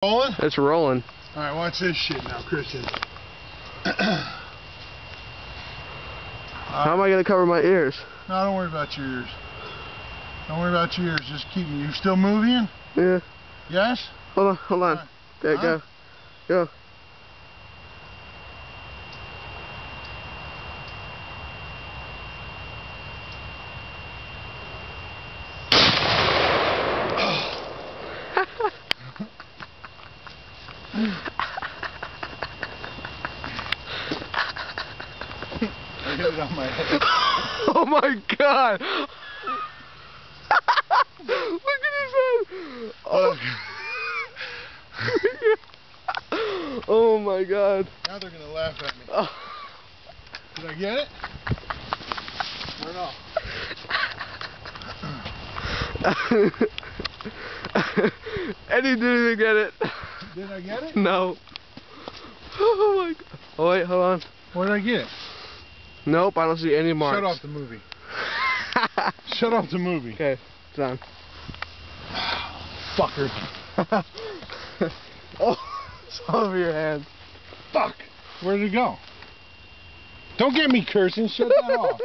Rolling? It's rolling. Alright, watch this shit now, Christian. How am I going to cover my ears? No, don't worry about your ears. Don't worry about your ears. Just keep me. You still moving? Yeah. Yes? Hold on, hold on. There, go. Go. I hit it on my head. Oh my god! Look at his head! Oh. Oh my god. Now they're gonna laugh at me. Oh. Did I get it? Or no? Eddie didn't even get it. Did I get it? No. Oh my god. Oh wait, hold on. What did I get? Nope, I don't see any marks. Shut off the movie. Shut off the movie. Okay, it's on. Fucker. Oh, it's all over your hand. Fuck. Where did it go? Don't get me cursing. Shut that off.